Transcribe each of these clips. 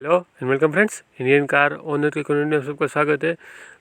Hello and welcome friends, Indian car owner के community में सबका स्वागत है।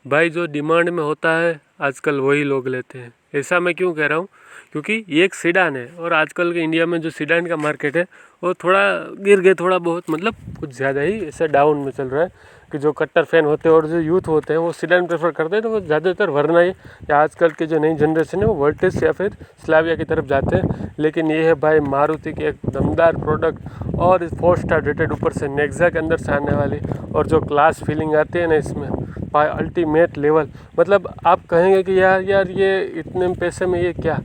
भाई, जो डिमांड में होता है आजकल वही लोग लेते हैं। ऐसा मैं क्यों कह रहा हूँ? क्योंकि ये एक सीडान है और आजकल के इंडिया में जो सीडान का मार्केट है वो थोड़ा गिर गए, थोड़ा बहुत मतलब कुछ ज़्यादा ही ऐसा डाउन में चल रहा है कि जो कट्टर फैन होते हैं और जो यूथ होते हैं वो सीडान प्रेफर करते हैं, तो वो ज़्यादातर वरना ही या आजकल के जो नई जनरेशन है वो वर्टिस या फिर स्लाविया की तरफ जाते हैं। लेकिन ये है भाई मारुति की एक दमदार प्रोडक्ट और इस 4 स्टार रेटेड, ऊपर से नेक्सा के अंदर से आने वाली, और जो क्लास फीलिंग आती है ना इसमें भाई अल्टीमेट लेवल। मतलब आप कहेंगे कि यार ये इतने पैसे में ये क्या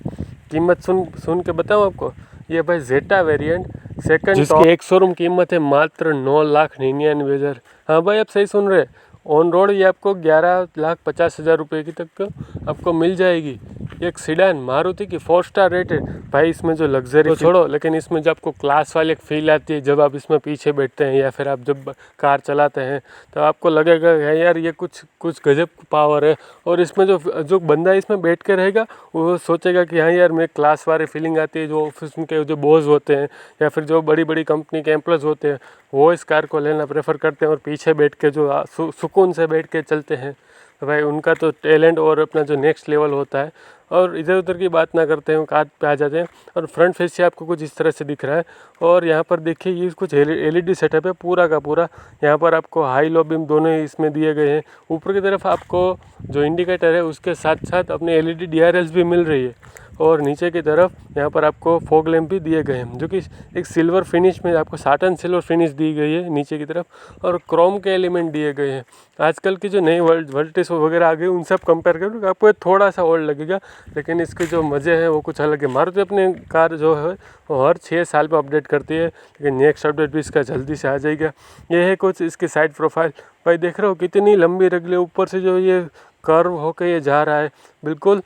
कीमत, सुन के बताऊँ आपको। ये भाई जेटा वेरिएंट सेकंड, जिसकी एक शोरूम कीमत है मात्र 9,99,000। हाँ भाई, आप सही सुन रहे। ऑन रोड ये आपको 11,50,000 रुपये की तक आपको मिल जाएगी। एक सीडान मारुति की 4 स्टार रेटेड। भाई इसमें जो लग्जरी तो छोड़ो, लेकिन इसमें जब आपको क्लास वाली एक फील आती है जब आप इसमें पीछे बैठते हैं या फिर आप जब कार चलाते हैं तो आपको लगेगा यार ये कुछ गजब पावर है। और इसमें जो बंदा इसमें बैठ के रहेगा वो सोचेगा कि हाँ यार मैं क्लास वाली फीलिंग आती है। जो ऑफिस के जो बॉस होते हैं या फिर जो बड़ी बड़ी कंपनी के एम्प्लॉयज़ होते हैं वो इस कार को लेना प्रेफर करते हैं और पीछे बैठ के जो सुकून से बैठ के चलते हैं, तो भाई उनका तो टैलेंट और अपना जो नेक्स्ट लेवल होता है। और इधर उधर की बात ना करते हैं, कार पे आ जाते हैं। और फ्रंट फेस से आपको कुछ इस तरह से दिख रहा है। और यहाँ पर देखिए ये कुछ एलईडी सेटअप है पूरा का पूरा। यहाँ पर आपको हाई लो बीम दोनों ही इसमें दिए गए हैं। ऊपर की तरफ आपको जो इंडिकेटर है उसके साथ साथ अपने एलईडी डीआरएल्स भी मिल रही है। और नीचे की तरफ यहाँ पर आपको फॉग लैंप भी दिए गए हैं जो कि एक सिल्वर फिनिश में, आपको साटन सिल्वर फिनिश दी गई है नीचे की तरफ। और क्रोम के एलिमेंट दिए गए हैं। आजकल की जो नई वर्टिस वगैरह आ गई उनसे आप कंपेयर करोगे तो आपको थोड़ा सा ओल्ड लगेगा, लेकिन इसके जो मज़े हैं वो कुछ अलग है। मारुति अपने कार जो है वो हर 6 साल पर अपडेट करती है, लेकिन नेक्स्ट अपडेट भी इसका जल्दी से आ जाएगा। ये है कुछ इसकी साइड प्रोफाइल। भाई देख रहे हो कितनी लंबी रगली, ऊपर से जो ये कर्व होकर ये जा रहा है बिल्कुल।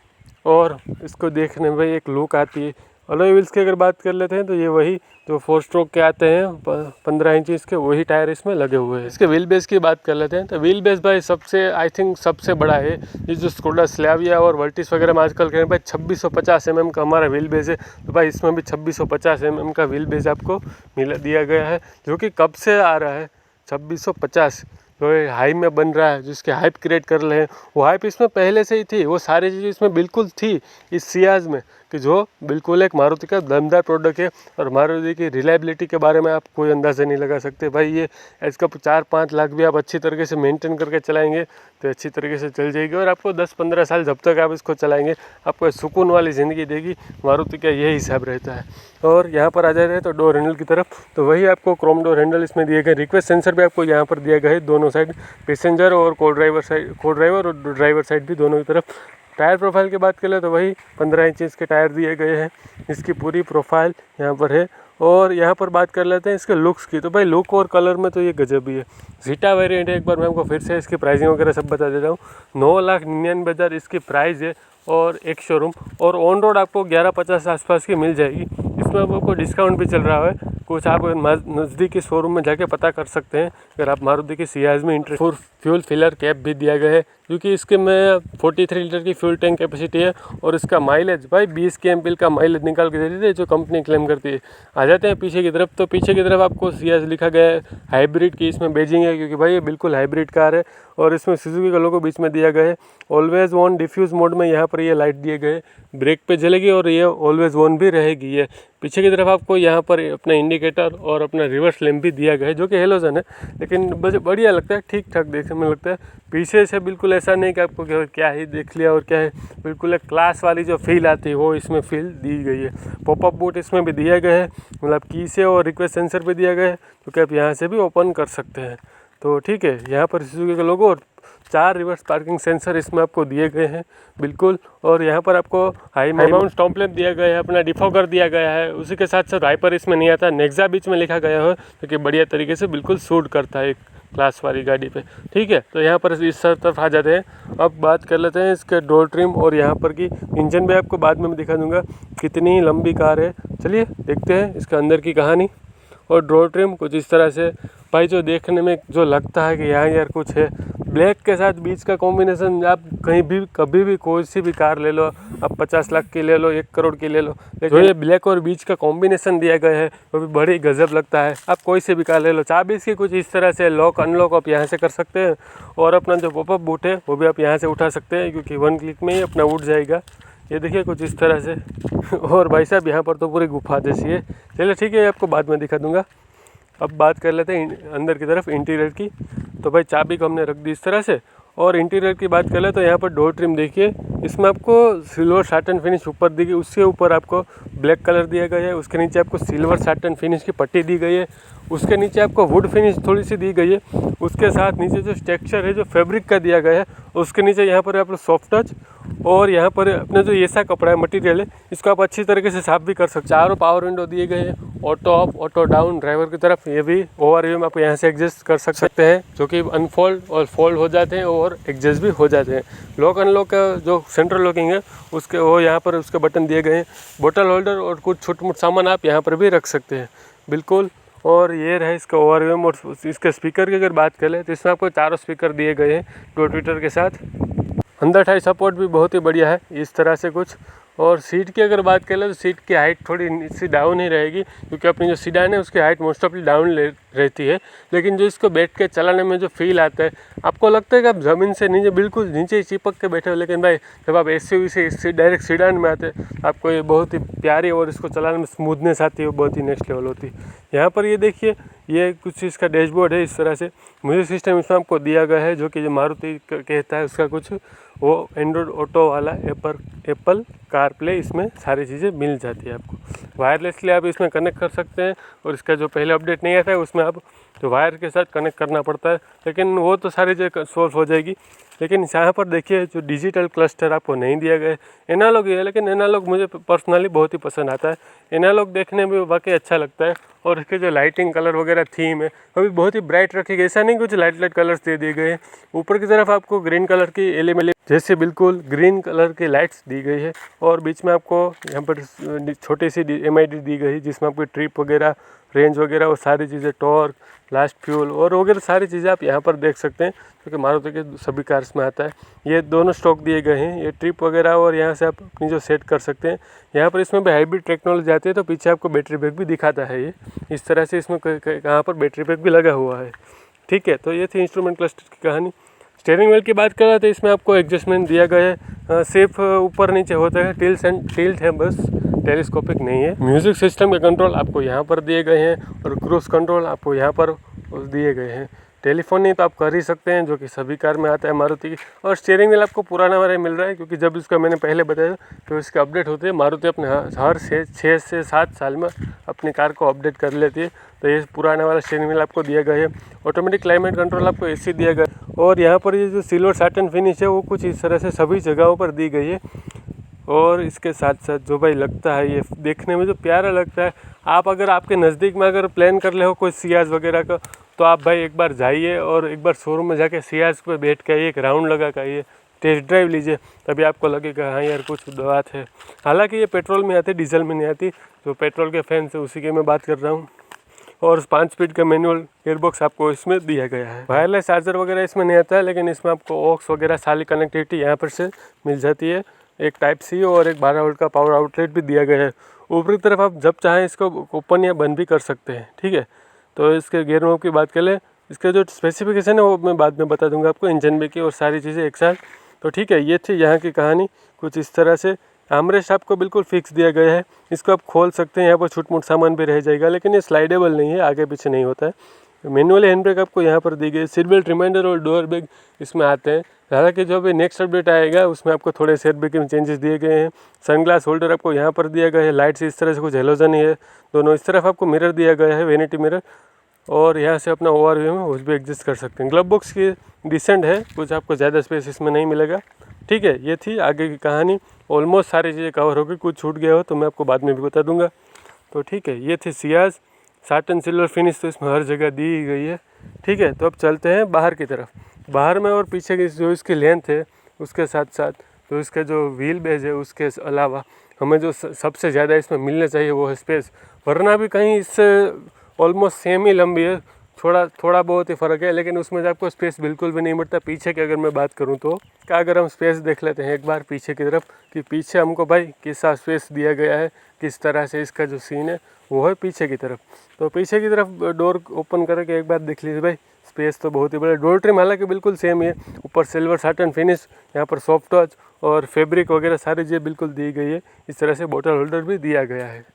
और इसको देखने में भाई एक लुक आती है। अलॉय व्हील्स की अगर बात कर लेते हैं तो ये वही जो 4 स्ट्रोक के आते हैं 15 इंच इसके वही टायर इसमें लगे हुए हैं। इसके व्हील बेस की बात कर लेते हैं तो व्हील बेस भाई सबसे आई थिंक सबसे बड़ा है। ये जो स्कोडा स्लाविया और वर्टिस वगैरह में आजकल कह रहे हैं भाई 2650 mm का हमारा व्हील बेस है, तो भाई इसमें भी 2650 mm का व्हील बेस आपको दिया गया है, जो कि कब से आ रहा है 2650 जो हाई में बन रहा है, जिसके हाइप क्रिएट कर रहे हैं। वो हाइप इसमें पहले से ही थी, वो सारी चीज़ें इसमें बिल्कुल थी इस सियाज में, कि जो बिल्कुल एक मारुति का दमदार प्रोडक्ट है। और मारुति की रिलायबिलिटी के बारे में आप कोई अंदाज़ा नहीं लगा सकते। भाई ये इसका 4-5 लाख भी आप अच्छी तरीके से मेंटेन करके चलाएंगे तो अच्छी तरीके से चल जाएगी। और आपको 10-15 साल जब तक आप इसको चलाएंगे आपको सुकून वाली ज़िंदगी देगी। मारुति का यही हिसाब रहता है। और यहाँ पर आ जाते हैं तो डोर हैंडल की तरफ, तो वही आपको क्रोम डोर हैंडल इसमें दिए गए। रिक्वेस्ट सेंसर भी आपको यहाँ पर दिया गया है दोनों साइड, पैसेंजर और को ड्राइवर और ड्राइवर साइड भी दोनों की तरफ। टायर प्रोफाइल की बात करें तो वही 15 इंच के टायर दिए गए हैं। इसकी पूरी प्रोफाइल यहाँ पर है। और यहाँ पर बात कर लेते हैं इसके लुक्स की, तो भाई लुक और कलर में तो ये गजब ही है। जीटा वेरिएंट है, एक बार मैं आपको फिर से इसकी प्राइसिंग वगैरह सब बता देता हूँ। 9,99,000 इसकी प्राइस है और एक शोरूम। और ऑन रोड आपको 1150 आसपास की मिल जाएगी। इसमें आपको डिस्काउंट भी चल रहा है कुछ, आप नज़दीकी शोरूम में जाके पता कर सकते हैं अगर आप मारुति की सियाज में इंटरेस्ट। फ्यूल फिलर कैप भी दिया गया है क्योंकि इसके में 43 लीटर की फ्यूल टैंक कैपेसिटी है। और इसका माइलेज भाई 20 kmpl का माइलेज निकाल के दे देते हैं जो कंपनी क्लेम करती है। आ जाते हैं पीछे की तरफ, तो पीछे की तरफ आपको सियाज लिखा गया है। हाइब्रिड की इसमें बेजिंग है क्योंकि भाई ये बिल्कुल हाइब्रिड कार है। और इसमें सुजुकी का लोगो बीच में दिया गया है। ऑलवेज ऑन डिफ्यूज़ मोड में यहाँ पर ये लाइट दिए गए, ब्रेक पे जलेगी और ये ऑलवेज ऑन भी रहेगी। ये पीछे की तरफ आपको यहाँ पर अपना इंडिकेटर और अपना रिवर्स लैंप भी दिया गया है जो कि हेलोजन है, लेकिन बढ़िया लगता है, ठीक ठाक देखने में लगता है। पीछे से बिल्कुल ऐसा नहीं कि आपको क्या ही देख लिया और क्या है, बिल्कुल एक क्लास वाली जो फील आती है वो इसमें फील दी गई है। पॉपअप बूट इसमें भी दिया गया है, मतलब की से, और रिक्वेस्ट सेंसर भी दिया गया है जो कि आप यहाँ से भी ओपन कर सकते हैं। तो ठीक है, यहाँ पर सुजुकी का लोगो और 4 रिवर्स पार्किंग सेंसर इसमें आपको दिए गए हैं बिल्कुल। और यहाँ पर आपको हाई माउंट स्टॉप लैंप दिया गया है, अपना डिफॉगर दिया गया है। उसी के साथ साथ हाइपर इसमें नहीं आता, नेक्सा बीच में लिखा गया है जो कि बढ़िया तरीके से बिल्कुल सूट करता है एक क्लास वाली गाड़ी पे। ठीक है, तो यहाँ पर इस तरफ आ जाते हैं। अब बात कर लेते हैं इसके डोर ट्रिम और यहाँ पर की इंजन भी आपको बाद में दिखा दूँगा कितनी लंबी कार है। चलिए देखते हैं इसके अंदर की कहानी। और डोर ट्रिम कुछ इस तरह से भाई जो देखने में जो लगता है कि यहाँ यार कुछ है, ब्लैक के साथ बीच का कॉम्बिनेशन आप कहीं भी कभी भी कोई सी भी कार ले लो, आप 50 लाख की ले लो, 1 करोड़ की ले लो, जो ये ब्लैक और बीच का कॉम्बिनेशन दिया गया है वो भी बड़ी गजब लगता है। आप कोई सी भी कार ले लो। चाबी इसकी कुछ इस तरह से लॉक अनलॉक आप यहाँ से कर सकते हैं और अपना जो पॉपअप बूट है वो भी आप यहाँ से उठा सकते हैं, क्योंकि 1 क्लिक में ही अपना उठ जाएगा। ये देखिए कुछ इस तरह से। और भाई साहब यहाँ पर तो पूरी गुफा जैसी है। चलिए ठीक है, आपको बाद में दिखा दूँगा। अब बात कर लेते हैं अंदर की तरफ इंटीरियर की। तो भाई चाबी को हमने रख दी इस तरह से। और इंटीरियर की बात कर ले तो यहाँ पर डोर ट्रिम देखिए, इसमें आपको सिल्वर साटन फिनिश ऊपर दी गई, उसके ऊपर आपको ब्लैक कलर दिया गया है, उसके नीचे आपको सिल्वर साटन फिनिश की पट्टी दी गई है, उसके नीचे आपको वुड फिनिश थोड़ी सी दी गई है, उसके साथ नीचे जो टेक्सचर है जो फैब्रिक का दिया गया है, उसके नीचे यहाँ पर आप सॉफ्ट टच, और यहाँ पर अपना जो ऐसा कपड़ा है मटेरियल है इसको आप अच्छी तरीके से साफ भी कर सकते। चारों पावर विंडो दिए गए हैं, auto up auto down driver की तरफ। ये भी ओवरव्यू में आप यहाँ से एडजस्ट कर सकते हैं, जो कि अनफोल्ड और फोल्ड हो जाते हैं और एडजस्ट भी हो जाते हैं। लॉक अनलॉक का जो सेंट्रल लॉकिंग है उसके वो यहाँ पर उसके बटन दिए गए हैं। बोतल होल्डर और कुछ छोट मोट सामान आप यहाँ पर भी रख सकते हैं बिल्कुल। और ये रहे इसका ओवरव्यू। और इसके स्पीकर की अगर बात करें तो इसमें आपको 4 स्पीकर दिए गए हैं 2 ट्विटर के साथ। अंदर टाई सपोर्ट भी बहुत ही बढ़िया है इस तरह से कुछ। और सीट की अगर बात करें तो सीट की हाइट थोड़ी सी डाउन ही रहेगी, क्योंकि अपनी जो सीडान है उसकी हाइट मोस्ट ऑफली डाउन रहती है। लेकिन जो इसको बैठ के चलाने में जो फील आता है, आपको लगता है कि आप ज़मीन से नीचे बिल्कुल नीचे ही चिपक के बैठे हो। लेकिन भाई जब आप एसयूवी से डायरेक्ट सीडान में आते हैं आपको ये बहुत ही प्यारी और इसको चलाने में स्मूथनेस आती है, वो बहुत ही नेक्स्ट लेवल होती है। यहाँ पर ये देखिए, ये कुछ इसका डैशबोर्ड है इस तरह से। म्यूजिक सिस्टम इसमें आपको दिया गया है, जो कि जो मारुति कहता है उसका कुछ वो एंड्रॉयड ऑटो वाला एप्पल कार प्ले, इसमें सारी चीज़ें मिल जाती है आपको। वायरलेसली आप इसमें कनेक्ट कर सकते हैं। और इसका जो पहले अपडेट नहीं आता है उसमें आप जो वायर के साथ कनेक्ट करना पड़ता है, लेकिन वो तो सारी जगह सॉल्व हो जाएगी। लेकिन यहाँ पर देखिए जो डिजिटल क्लस्टर आपको नहीं दिया गया है, एनालॉग है, लेकिन एनालॉग मुझे पर्सनली बहुत ही पसंद आता है। एनालॉग देखने में वाकई अच्छा लगता है। और इसके जो लाइटिंग कलर वगैरह थीम है वो भी बहुत ही ब्राइट रखी गई, ऐसा नहीं कुछ लाइट कलर्स दे दिए गए हैं। ऊपर की तरफ आपको ग्रीन कलर की एलिमेंट जैसे बिल्कुल ग्रीन कलर की लाइट्स दी गई है। और बीच में आपको यहाँ पर छोटी सी MID दी गई जिसमें आपको ट्रिप वगैरह, रेंज वगैरह और सारी चीज़ें, टॉर्क, लास्ट फ्यूल और वगैरह सारी चीज़ें आप यहाँ पर देख सकते हैं, क्योंकि मारुति के सभी कार्स में आता है। ये दोनों स्टॉक दिए गए हैं, ये ट्रिप वगैरह, और यहाँ से आप अपनी जो सेट कर सकते हैं। यहाँ पर इसमें भी हाइब्रिड टेक्नोलॉजी आती है, तो पीछे आपको बैटरी बैक भी दिखाता है ये इस तरह से। इसमें कहाँ पर बैटरी बैक भी लगा हुआ है। ठीक है, तो ये थी इंस्ट्रूमेंट क्लस्टर की कहानी। स्टीयरिंग व्हील की बात करें तो इसमें आपको एडजस्टमेंट दिया गया है, सिर्फ ऊपर नीचे होता है, टिल्ट है बस, टेलीस्कोपिक नहीं है। म्यूजिक सिस्टम के कंट्रोल आपको यहाँ पर दिए गए हैं और क्रूज कंट्रोल आपको यहाँ पर दिए गए हैं। टेलीफोन नहीं तो आप कर ही सकते हैं, जो कि सभी कार में आता है मारुति की। और स्टीयरिंग व्हील आपको पुराना वाला मिल रहा है, क्योंकि जब इसका मैंने पहले बताया तो इसके अपडेट होते हैं। मारुति अपने हर 6 से 7 साल में अपनी कार को अपडेट कर लेती है। तो ये पुराना वाला स्टीयरिंग व्हील आपको दिया गया है। ऑटोमेटिक क्लाइमेट कंट्रोल आपको AC दिया गया है। और यहाँ पर ये जो सिल्वर साटन फिनिश है वो कुछ इस तरह से सभी जगहों पर दी गई है। और इसके साथ साथ जो भाई लगता है, ये देखने में जो प्यारा लगता है, आप अगर आपके नज़दीक में अगर प्लान कर ले हो कोई सियाज वगैरह का, तो आप भाई एक बार जाइए और एक बार शोरूम में जाके सियाज पे बैठ के एक राउंड लगा के आइए, टेस्ट ड्राइव लीजिए, तभी आपको लगेगा हाँ यार कुछ बात है। हालांकि ये पेट्रोल में आती है, डीजल में नहीं आती। जो पेट्रोल के फैन से उसी के मैं बात कर रहा हूँ। और 5 स्पीड का मैनुअल गियरबॉक्स आपको इसमें दिया गया है। वायरलेस चार्जर वगैरह इसमें नहीं आता है, लेकिन इसमें आपको ऑक्स वगैरह सारी कनेक्टिविटी यहाँ पर से मिल जाती है। एक Type-C और एक 12 वोल्ट का पावर आउटलेट भी दिया गया है। ऊपरी तरफ आप जब चाहें इसको ओपन या बंद भी कर सकते हैं। ठीक है, तो इसके गियर नॉब की बात करें, इसके जो स्पेसिफिकेशन है वो मैं बाद में बता दूंगा आपको, इंजन ब्रेक की और सारी चीज़ें एक साथ। तो ठीक है, ये थी यहाँ की कहानी कुछ इस तरह से। आर्मरेस्ट आपको बिल्कुल फिक्स दिया गया है, इसको आप खोल सकते हैं, यहाँ पर छोट मोट सामान भी रह जाएगा, लेकिन ये स्लाइडेबल नहीं है, आगे पीछे नहीं होता है। मैनुअल हैंड ब्रेक आपको यहाँ पर दी गई, सीट बेल्ट रिमाइंडर और डोर बैग इसमें आते हैं। हालांकि जो भी नेक्स्ट अपडेट आएगा उसमें आपको थोड़े सेट बैक में चेंजेस दिए गए हैं। सनग्लास होल्डर आपको यहाँ पर दिया गया है, लाइट्स इस तरह से कुछ हेलोजन है दोनों। इस तरफ आपको मिरर दिया गया है, वैनिटी मिरर, और यहाँ से अपना ओवरव्यू में उस भी एडजस्ट कर सकते हैं। ग्लव बॉक्स की डिसेंट है, कुछ आपको ज़्यादा स्पेस इसमें नहीं मिलेगा। ठीक है, ये थी आगे की कहानी। ऑलमोस्ट सारी चीज़ें कवर हो गई, कुछ छूट गया हो तो मैं आपको बाद में भी बता दूंगा। तो ठीक है, ये थी सियाज साटन सिल्वर फिनिश, तो इसमें हर जगह दी गई है। ठीक है, तो अब चलते हैं बाहर की तरफ। बाहर में और पीछे की जो इसकी लेंथ है उसके साथ साथ तो इसका जो व्हील बेस है उसके अलावा हमें जो सबसे ज़्यादा इसमें मिलना चाहिए वो है स्पेस, वरना भी कहीं इससे ऑलमोस्ट सेम ही लंबी है। थोड़ा बहुत ही फ़र्क है, लेकिन उसमें आपको स्पेस बिल्कुल भी नहीं मिलता। पीछे की अगर मैं बात करूँ तो क्या, अगर हम स्पेस देख लेते हैं एक बार पीछे की तरफ, कि पीछे हमको भाई कैसा स्पेस दिया गया है, किस तरह से इसका जो सीन है वो है पीछे की तरफ। तो पीछे की तरफ डोर ओपन करके एक बार देख लीजिए भाई, स्पेस तो बहुत ही बड़ा। डोर ट्रिम हालांकि बिल्कुल सेम ही है, ऊपर सिल्वर साटन फिनिश, यहाँ पर सॉफ्ट टच और फैब्रिक वगैरह सारी चीज़ें बिल्कुल दी गई है। इस तरह से बोतल होल्डर भी दिया गया है।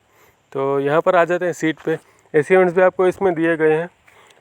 तो यहाँ पर आ जाते हैं सीट पे। एसी वेंट्स भी आपको इसमें दिए गए हैं,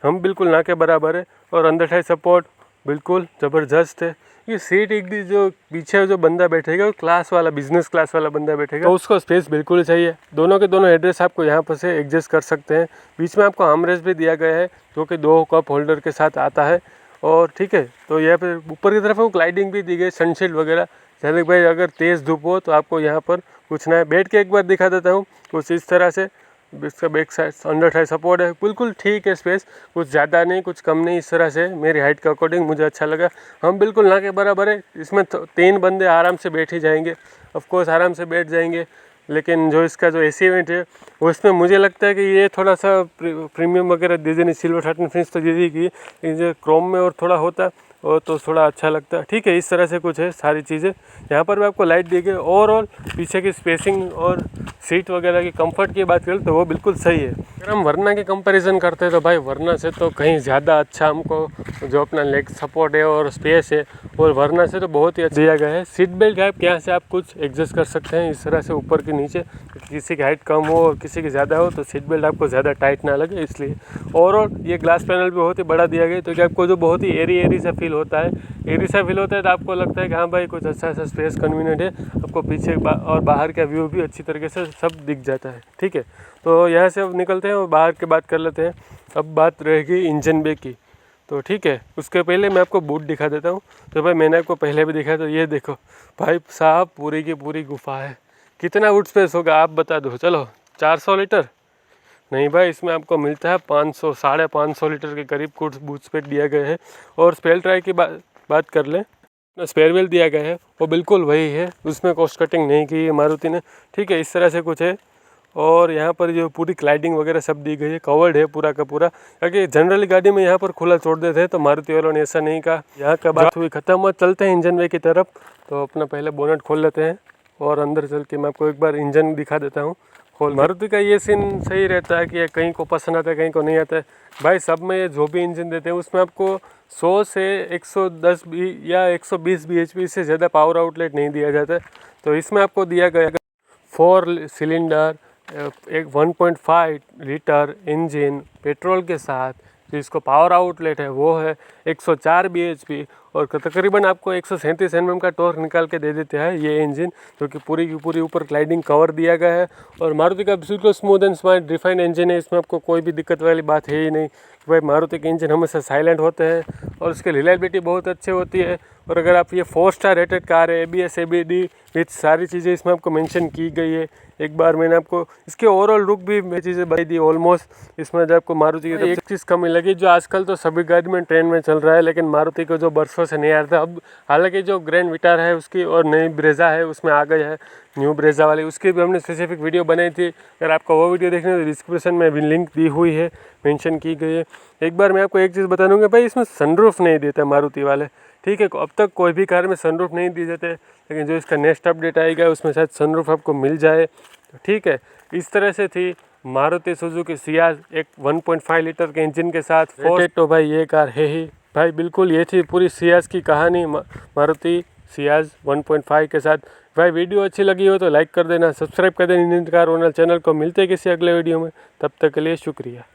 हम बिल्कुल ना के बराबर है। और अंदर साइड सपोर्ट बिल्कुल ज़बरदस्त है। ये सीट एक दी जो पीछे जो बंदा बैठेगा वो क्लास वाला, बिजनेस क्लास वाला बंदा बैठेगा, तो उसको स्पेस बिल्कुल चाहिए। दोनों के दोनों एड्रेस आपको यहाँ पर से एडजस्ट कर सकते हैं। बीच में आपको आर्मरेस्ट भी दिया गया है जो कि 2 कप होल्डर के साथ आता है। और ठीक है, तो यहाँ पे ऊपर की तरफ वो ग्लाइडिंग भी दी गई, सनशील्ड वगैरह। जैसे भाई अगर तेज़ धूप हो तो आपको यहाँ पर कुछ ना है। बैठ के एक बार दिखा देता हूँ कुछ इस तरह से। इसका back side under side support है, बिल्कुल ठीक है स्पेस, कुछ ज़्यादा नहीं कुछ कम नहीं, इस तरह से मेरी हाइट के अकॉर्डिंग मुझे अच्छा लगा। हम बिल्कुल ना के बराबर है। इसमें 3 बंदे आराम से बैठ ही जाएंगे, ऑफकोर्स आराम से बैठ जाएंगे। लेकिन जो इसका जो एसी वेंट है वो इसमें मुझे लगता है कि ये थोड़ा सा प्रीमियम वगैरह दे देनी, सिल्वर साटन फिनिश तो दे दी गई, लेकिन जो क्रोम में और थोड़ा होता और तो थोड़ा अच्छा लगता। ठीक है, इस तरह से कुछ है सारी चीज़ें। यहाँ पर भी आपको लाइट दी गई। ओवरऑल पीछे की स्पेसिंग और सीट वगैरह की कंफर्ट की बात करें तो वो बिल्कुल सही है। अगर हम वरना की कंपैरिजन करते हैं तो भाई वरना से तो कहीं ज़्यादा अच्छा हमको जो अपना लेग सपोर्ट है और स्पेस है और वरना से तो बहुत ही अच्छा दिया गया है। सीट बेल्ट है, यहाँ से आप कुछ एडजस्ट कर सकते हैं इस तरह से ऊपर के नीचे, किसी की हाइट कम हो और किसी की ज़्यादा हो तो सीट बेल्ट आपको ज़्यादा टाइट ना लगे इसलिए। ओवरऑल ये ग्लास पैनल भी बहुत ही बड़ा दिया गया, तो कि आपको जो बहुत ही एरी सा फील होता है, तो आपको लगता है कि हाँ भाई कुछ अच्छा सा स्पेस कन्वीनियंट है। आपको पीछे और बाहर का व्यू भी अच्छी तरीके से सब दिख जाता है। ठीक है, तो यहाँ से अब निकलते हैं और बाहर की बात कर लेते हैं। अब बात रहेगी इंजन बे की। तो ठीक है, उसके पहले मैं आपको बूट दिखा देता हूँ। तो भाई मैंने आपको पहले भी दिखाया, तो ये देखो भाई साहब, पूरी की पूरी गुफा है। कितना बूट स्पेस होगा आप बता दो। चलो 400 लीटर नहीं भाई, इसमें आपको मिलता है 500 550 लीटर के करीब कुछ बूट स्पेस दिया गया है। और स्पेयर टायर की बात कर लें, स्पेयर व्हील दिया गया है वो बिल्कुल वही है, उसमें कॉस्ट कटिंग नहीं की है मारुति ने। ठीक है, इस तरह से कुछ है। और यहाँ पर जो पूरी क्लाइडिंग वगैरह सब दी गई है, कवर्ड है पूरा का पूरा। क्योंकि जनरली गाड़ी में यहाँ पर खुला छोड़ देते हैं, तो मारुति वालों ने ऐसा नहीं कहा। यहाँ का बात हुई खत्म हुआ, चलते हैं इंजन वे की तरफ। तो अपना पहले बोनट खोल लेते हैं और अंदर चल के मैं आपको एक बार इंजन दिखा देता हूँ। मारुति का ये सीन सही रहता है कि कहीं को पसंद आता है कहीं को नहीं आता है। भाई सब में ये जो भी इंजन देते हैं उसमें आपको 100 से 110 या 120 bhp से ज़्यादा पावर आउटलेट नहीं दिया जाता है। तो इसमें आपको दिया गया 4 सिलेंडर एक 1.5 लीटर इंजन पेट्रोल के साथ। जो इसको पावर आउटलेट है वो है 104 bhp और तकरीबन आपको 137 Nm का टॉर्क निकाल के दे देते हैं ये इंजन, जो कि पूरी की पूरी ऊपर ग्लाइडिंग कवर दिया गया है। और मारुति का बिल्कुल smooth and smart refined engine है, इसमें आपको कोई भी दिक्कत वाली बात है ही नहीं। भाई मारुति के इंजन हमेशा साइलेंट होते हैं और उसकी रिलायबिलिटी बहुत अच्छी होती है। और अगर आप ये 4 स्टार रेटेड कार है, ABS ABD विथ सारी चीज़ें इसमें आपको मेंशन की गई है। एक बार मैंने आपको इसके ओवरऑल लुक भी मैं चीज़ें बताई दी ऑलमोस्ट। इसमें जो आपको मारुति की एक चीज़ कमी लगी, जो आजकल तो सभी गाड़ी में ट्रेंड में चल रहा है, लेकिन मारुति को जो बरसों से नहीं आ रहा था, अब हालांकि जो ग्रैंड विटार है उसकी और नई ब्रेजा है उसमें आ गई है, न्यू ब्रेजा वाली, उसकी भी हमने स्पेसिफिक वीडियो बनाई थी। अगर आपको वो वीडियो देखनी है तो डिस्क्रिप्शन में भी लिंक दी हुई है, मेंशन की गई है। एक बार मैं आपको एक चीज़ बता दूँगा भाई, इसमें सनरूफ नहीं देता मारुति वाले। ठीक है, अब तक कोई भी कार में सनरूफ नहीं दी जाते, लेकिन जो इसका नेक्स्ट अपडेट आएगा उसमें शायद सनरूफ आपको मिल जाए। तो ठीक है, इस तरह से थी मारुति सुजुकी सियाज एक 1.5 लीटर के इंजन के साथ। तो भाई ये कार है ही भाई, बिल्कुल ये थी पूरी सियाज की कहानी, मारुति सियाज 1.5 के साथ। भाई वीडियो अच्छी लगी हो तो लाइक कर देना, सब्सक्राइब कर देना इंडियन कार ओनर चैनल को। मिलते हैं किसी अगले वीडियो में, तब तक के लिए शुक्रिया।